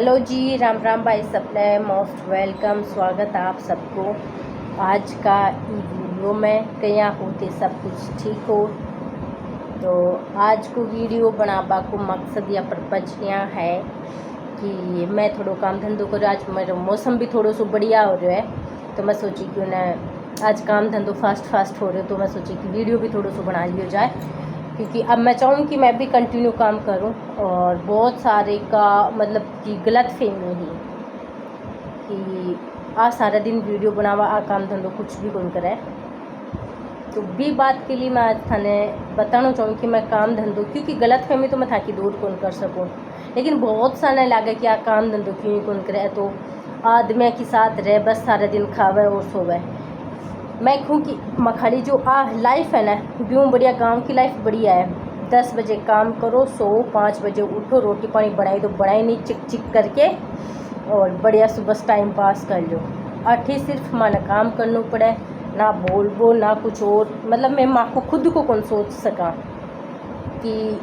Hello जी, राम राम भाई सबने most welcome. स्वागत है आप सबको आज का वीडियो में। क्या होते सब कुछ ठीक हो। तो आज को वीडियो बनाबा को मकसद या पर्पज यहाँ है कि मैं थोड़ा काम धंधो करूँ। आज मेरा मौसम भी थोड़ा सो बढ़िया हो रहा है, तो मैं सोची क्यों ना आज काम धंधो फास्ट हो रहे हो, तो मैं सोची कि वीडियो भी थोड़ा सो बना लिया जाए, क्योंकि अब मैं चाहूँ कि मैं भी कंटिन्यू काम करूँ। और बहुत सारे का मतलब कि गलत फहमी ही कि आ सारा दिन वीडियो बनावा, आ काम धंधो कुछ भी कौन करे। तो भी बात के लिए मैं आज थाने बताना चाहूँ कि मैं काम धंधो, क्योंकि गलत फहमी तो मैं था कि दूर कौन कर सकूँ, लेकिन बहुत सारे लगे कि आ काम धंधो क्यों कौन करे। तो आदमी के साथ रहे बस सारा दिन खावे और सोवे। मैं कहूँ कि मखाड़ी जो लाइफ है ना, यूँ बढ़िया गांव की लाइफ बढ़िया है। 10 बजे काम करो, सो 5 बजे उठो, रोटी पानी बनाई तो बनाई नहीं, चिक चिक करके और बढ़िया सुबह टाइम पास कर लो। अठी सिर्फ माना काम करना पड़े, ना बोल ना कुछ और। मतलब मैं माँ को खुद को कौन सोच सका कि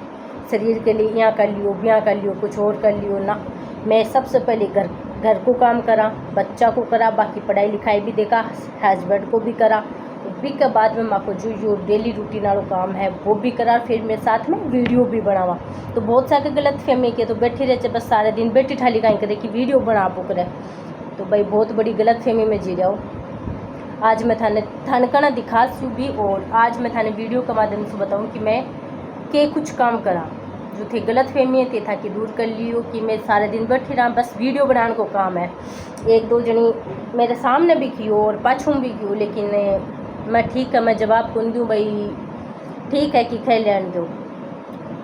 शरीर के लिए यहाँ कर लियो, यहाँ कर लियो, कुछ और कर लियो ना। मैं सबसे पहले घर को काम करा, बच्चा को करा, बाकी पढ़ाई लिखाई भी देखा, हस्बैंड को भी करा। भी के बाद में माँ को जो डेली रूटीन वालों काम है वो भी करा, फिर मैं साथ में वीडियो भी बनावा। तो बहुत सारे गलत फहमी के तो बैठी रहे बस सारे दिन बैठी ठाली कहीं करे कि वीडियो बना पो करे। तो भाई बहुत बड़ी गलत फहमी में जी रहा हूँ। आज मैं थाने कना दिखा सूँ भी, और आज मैं थाने वीडियो के माध्यम से बताऊँ कि मैं के कुछ काम करा जो थे गलत फहमी थे था कि दूर कर लियो कि मैं सारे दिन बैठी रहा बस वीडियो बनाने को काम है। एक दो जनी मेरे सामने भी कियो और पाछू भी कियो, लेकिन मैं ठीक है, मैं जवाब कौन दूँ भाई, ठीक है कि खे लेने दो,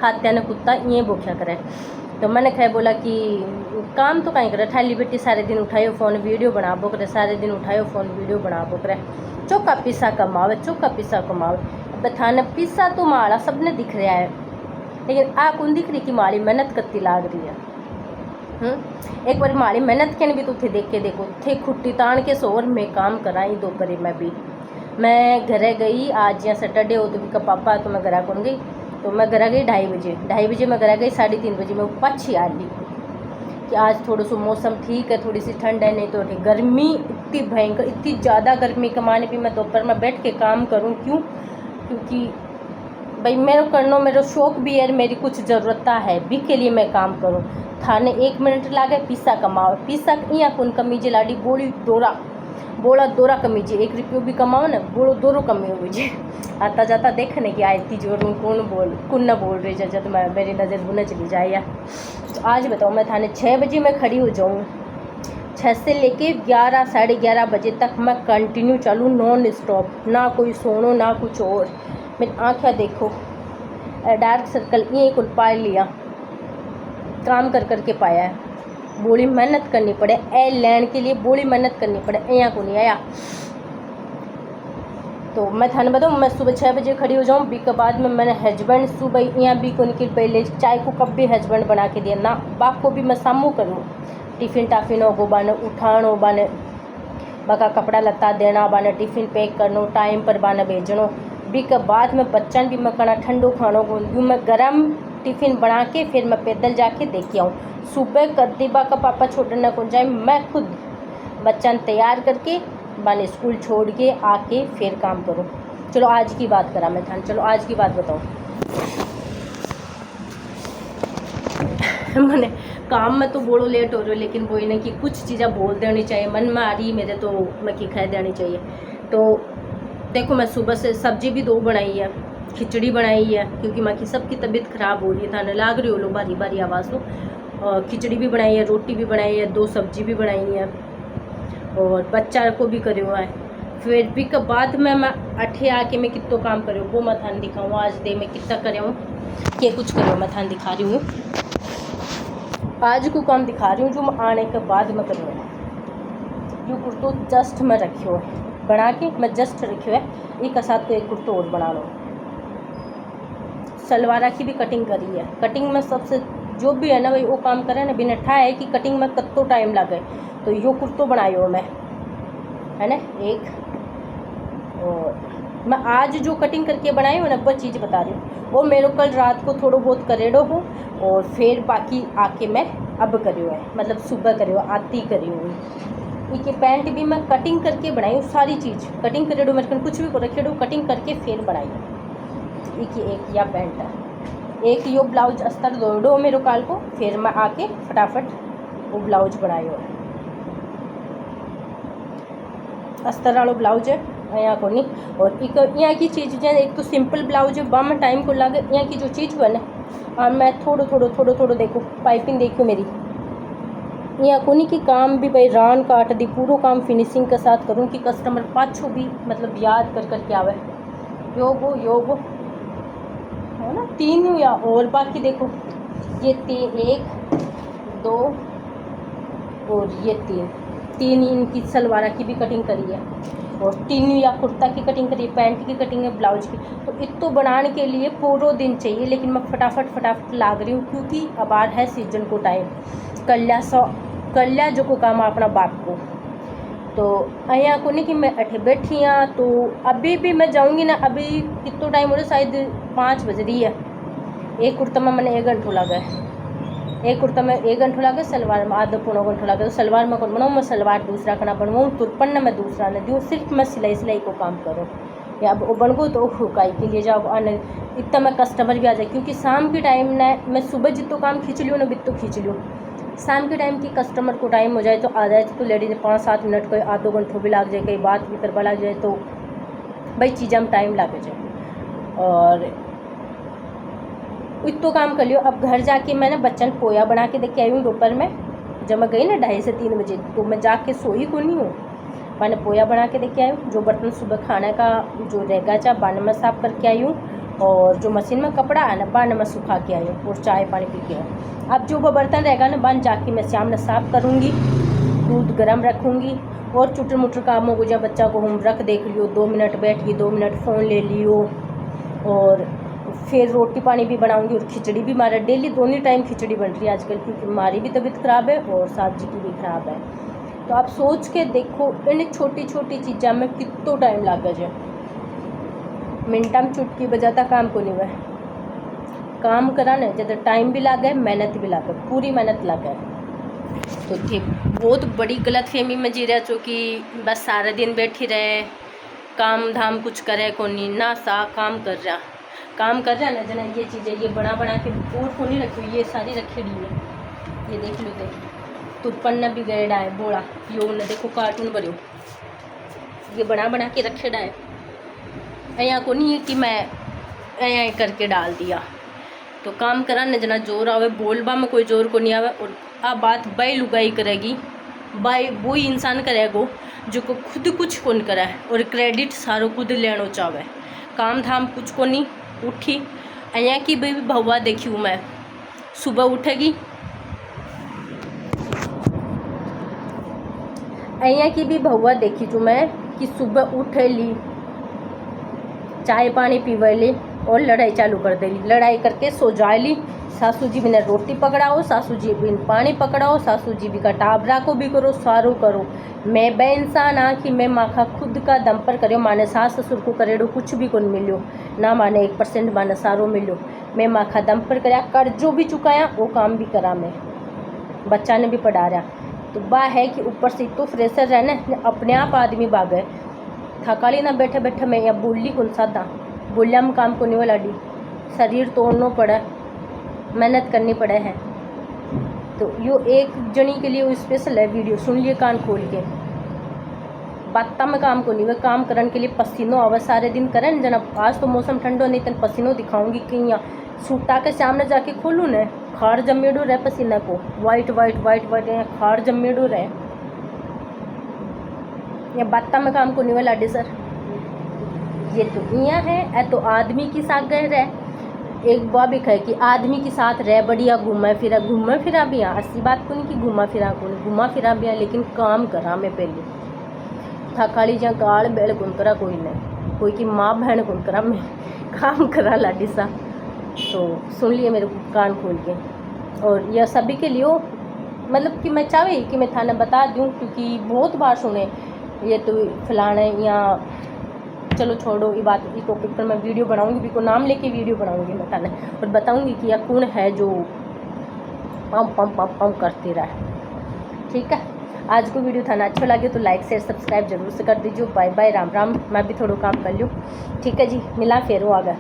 हाथ ने कुत्ता ये भूखा करे। तो मैंने खे बोला कि काम तो कहीं करे, ठाली बेटी सारे दिन उठायो फ़ोन वीडियो बना बो करे, सारे दिन उठायो फ़ोन वीडियो बना बो करे, चौका पिस्सा कमावे, चौका पिस्सा कमावे। अब थाने पिस्सा तो माड़ा सबने दिख रहा है, लेकिन आ कौन दिख रही कि माड़ी मेहनत कत्ती लाग रही है। एक बार माड़ी मेहनत के भी तो थे देख के देखो, थे खुट्टी तान के सोर में काम कराई दोपहरी में भी। मैं घरे गई आज, यहाँ सैटरडे हो तो भी का पापा, तो मैं घरा कौन गई, तो मैं घरा गई 2:30 बजे मैं घरा गई, 3:30 बजे मैं पाछी आ ली कि आज थोड़ा सा मौसम ठीक है, थोड़ी सी ठंड है, नहीं तो गर्मी इतनी भयंकर, इतनी ज़्यादा गर्मी कमाने भी मैं दोपहर में बैठ के काम करूँ क्यों, क्योंकि भाई मेरे करना मेरा शौक भी है, मेरी कुछ ज़रूरता है भी के लिए मैं काम करूँ। थाने 1 मिनट लागे पिस्सा कमाओ, पिस्सा यहाँ कौन कमीजे लाडी बोला दोरा कमीजे, 1 रुपये भी कमाओ ना, बोलो दोरो कमी हो मुझे। आता जाता देखने की आई इतनी जोर कौन ना बोल रही जब मैं मेरी नज़र बुने चली जाए यार। तो आज बताओ मैं थाने 6 बजे मैं खड़ी हो जाऊँ, 6 से लेके 11 साढ़े 11 बजे तक मैं कंटिन्यू चलूँ नॉन स्टॉप, ना कोई सोनो ना कुछ और। मेरी आँखें देखो डार्क सर्कल ये कुल पाए लिया, काम कर करके पाया है। बड़ी मेहनत करनी पड़े ए लैंड के लिए, बड़ी मेहनत करनी पड़े, यहाँ को नहीं आया। तो मैं थाने बताऊँ मैं सुबह 6 बजे खड़ी हो जाऊँ, बी के बाद में मैंने हस्बैंड सुबह यहाँ भी को निकल पहले चाय को कप भी हस्बैंड बना के दिया ना, बाप को भी मैं सामू करूँ, टिफ़िन टाफिन हो बाने उठानो बाने, बाका कपड़ा लत्ता देना बाने, टिफ़िन पैक करनो, टाइम पर बाने भेजनो। भी के बाद में बच्चन भी मैं करना ठंडो खानो को मैं गरम टिफ़िन बना के फिर मैं पैदल जाके देख आऊँ। सुबह कद्दीबा का पापा छोड़ने को जाए, मैं खुद बच्चन तैयार करके बाने स्कूल छोड़ के आके फिर काम करूँ। चलो आज की बात करा मैं थान, चलो आज की बात बताऊँ। मैंने काम में तो बोलो लेट हो रही हो, लेकिन वो इन्हें कि कुछ चीज़ें बोल देनी चाहिए, मन में आ रही मेरे तो मैं कि कह देनी चाहिए। तो देखो मैं सुबह से सब्जी भी 2 बनाई है, खिचड़ी बनाई है, क्योंकि माँ की सबकी तबीयत ख़राब हो रही है, थाने लाग रही हो लो बारी बारी आवाज़ हो। और खिचड़ी भी बनाई है, रोटी भी बनाई है, 2 सब्जी भी बनाई है, और बच्चा को भी करे हुआ है। फिर भी के बाद में मैं अठे आके मैं कितना काम करे वो मैं थान दिखाऊँ। आज दे मैं कितना करे हूँ क्या कुछ करे मैं थान दिखा रही हूँ, आज को काम दिखा रही हूँ जो मैं आने के बाद मैं करूँ। जो कुर्तो जस्ट मैं रखियो है बना के, मैं जस्ट रखियो है, एक साथ तो एक कुर्तो और बना लो। सलवारा की भी कटिंग करी है, कटिंग में सबसे जो भी है ना भाई वो काम करे ना, बिना ठा है कि कटिंग में कत्तो टाइम लगे। तो यो कुर्तो बनायो मैं है ना एक, और मैं आज जो कटिंग करके बनाई हूँ ना वो चीज़ बता रही हूँ, वो मेरे कल रात को थोड़ा बहुत करेड़ो हूँ, और फिर बाकी आके मैं अब करियो है, मतलब सुबह करियो, आती करियो। ये पैंट भी मैं कटिंग करके बनाई हूँ, सारी चीज़ कटिंग करे डो, मेरे कुछ भी को रखे डो, कटिंग करके फिर बनाई। एक या पैंट है, एक यो ब्लाउज अस्तर दो डो मेरे काल को, फिर मैं आके फटाफट वो ब्लाउज बनाई हो। अस्तर वालों ब्लाउज है यहाँ को नहीं। और एक यहाँ की चीज़ जो एक तो सिंपल ब्लाउज है, बम टाइम को लगे यहाँ की जो चीज़ बने। और मैं थोड़ो देखो पाइपिंग देखो मेरी यहाँ को नहीं कि काम भी भाई रान काट दी, पूरा काम फिनिशिंग के साथ करूँ कि कस्टमर पाछो भी मतलब याद कर करके आवे। योग है ना 3 या और बाकी देखो ये 3, 1 2 और ये 3 इनकी सलवार की भी कटिंग करी है, और 3 या कुर्ता की कटिंग करी है, पैंट की कटिंग है, ब्लाउज की। तो इतो बनाने के लिए पूरा दिन चाहिए, लेकिन मैं फटाफट लाग रही हूँ क्योंकि अब आ है सीजन को टाइम। कल्या जो को काम अपना बाप को। तो अँ को नहीं कि मैं अठे बैठी हाँ, तो अभी भी मैं जाऊँगी ना। अभी कितना टाइम हो रहा, शायद 5 बज रही है। एक कुर्ता में मैंने 1 घंटा लगा है, एक कुर्ता में 1 घंटा लगे, सलवार में आधा पौना घंटा लगे। तो सलवार में कौन बनाऊँ, मैं सलवार दूसरा खाना बनवाऊँ, तुरपन मैं दूसरा न दूँ, सिर्फ मैं सिलाई को काम करूँ। या अब वो बन गो तो हुकाई के लिए जाओ आने, इतना मैं कस्टमर भी आ जाए। क्योंकि शाम के टाइम ना मैं सुबह जितो काम खींच लूँ ना बितो खींच लूँ, शाम के टाइम की कस्टमर को टाइम हो जाए तो आ जाए। तो लेडीज 5-7 मिनट कोई आधो घंटों भी लग जाए, कई बात भी करवा लग जाए, तो भाई चीज़ में टाइम लग जाए। और इतो काम कर लियो। अब घर जाके मैंने बच्चन पोया बना के देख के आई हूँ दोपहर में, जब मैं गई ना 2:30 से 3 बजे, तो मैं जाके सोई को नहीं हूँ। मैंने पोया बना के देख के आई हूँ। जो बर्तन सुबह खाने का जो रहेगा चाहे बाने में साफ करके आई हूँ, और जो मशीन में कपड़ा है ना बाने में सुखा के आई हूँ, और चाय पानी पी के। अब जो वो बर्तन रहेगा ना बान जाके मैं शाम में साफ करूँगी, दूध गर्म रखूँगी, और चुटर मुटर कामों को, जब बच्चा को होमवर्क देख लियो, 2 मिनट बैठ गई, 2 मिनट फ़ोन ले लियो, और फिर रोटी पानी भी बनाऊंगी। और खिचड़ी भी हमारा डेली दोनों टाइम खिचड़ी बन रही है आजकल, क्योंकि हमारी भी तबीयत ख़राब है और सास जी की भी ख़राब है। तो आप सोच के देखो इन छोटी छोटी चीज़ों में कितना टाइम लग जाए। मिनटा में चुटकी बजाता काम को नहीं हुआ, काम कराने ज़्यादा टाइम भी लगे, मेहनत भी लगे, पूरी मेहनत लगे। तो थे बहुत बड़ी गलत फहमी में जी रहे छो कि बस सारा दिन बैठी रहे, काम धाम कुछ करे को नहीं ना, सा काम कर रहा ना जना। ये चीज़ें ये बना के और को नहीं रखी, ये सारी रखी हुई है। ये देख लो, तुरपन्ना भी गए डाए बोड़ा, यो न देखो कार्टून भरो, ये बना के रखे डाए। यहाँ को नहीं है कि मैं यहाँ करके डाल दिया। तो काम करा न जना जोर आवे, बोलबा में कोई जोर को नहीं आवे। और आ बात बाई लुगाई करेगी, बाई वो ही इंसान करेगो जो को खुद कुछ कौन करे, और क्रेडिट सारो खुद लेनो चाहे। काम धाम कुछ को नहीं उठी। यहाँ की भी भौवा देखी हूँ मैं, सुबह उठेगी, यहाँ की भी भौवा देखी हूँ मैं कि सुबह उठेली, चाय पानी पीवेली और लड़ाई चालू कर देली। लड़ाई करके सो जाएली। सासू जी बिना रोटी पकड़ाओ, सासू जी बिन पानी पकड़ाओ, सासू जी भी का टाबरा को भी करो, सारो करो। मैं बे इंसान आ कि मैं माखा खुद का दम पर करो। माने सास ससुर को करेडो कुछ भी कौन मिलो ना, माने 1% माने सारो मिलो। मैं माखा दम पर कराया, कर्जो भी चुकाया, वो काम भी करा, मैं बच्चा ने भी पढ़ा रहा। तो बाह है कि ऊपर से तो फ्रेशर रहना, अपने आप आदमी भाग गए। थकाली ना बैठे बैठे मैं या बोली कौन सादा बोलिया में काम को नहीं वाला डी, शरीर तोड़ना पड़ा, मेहनत करनी पड़े है। तो यो एक जनी के लिए स्पेशल है वीडियो, सुन लिए कान खोल के। बात्ता में काम को नहीं हुआ, काम करने के लिए पसीनो आवे सारे दिन करें जना। आज तो मौसम ठंडो नहीं, तन पसीनो दिखाऊंगी कि यहाँ सूटा के सामने जाके खोलूँ न, खार जमेड़ो रहे पसीना को, वाइट यहाँ खार जमेड़ो रहे। या बात्ता में काम को नहीं हुआ लाडे सर। ये तो यहाँ है, ए तो आदमी की साथ गए रहे। एक बात भी कहे कि आदमी के साथ रह बढ़िया घूमा फिरा भी यहाँ। ऐसी बात को नहीं कि घूमा फिरा भी यहाँ, लेकिन काम करा मैं पहले। थकाली जहाँ गाल बैल गुन करा कोई नहीं, कोई की माँ बहन गुन करा, मैं काम करा लाडी सा। तो सुन लिए मेरे कान खोल के। और यह सभी के लिए मतलब कि मैं चाहे कि मैं थाने बता दूँ, क्योंकि बहुत बार सुने ये तो फलाने या चलो छोड़ो ये बात। इस टॉपिक पर मैं वीडियो बनाऊंगी, भी को नाम लेके वीडियो बनाऊंगी मैं थाने, और बताऊंगी कि यह कौन है जो पम पम पम पम करती रहे। ठीक है, आज को वीडियो था ना अच्छा लगे तो लाइक शेयर सब्सक्राइब जरूर से कर दीजिए। Bye bye, Ram Ram. मैं भी थोड़ा काम कर लूँ। ठीक है जी, मिला फिर वो आगे।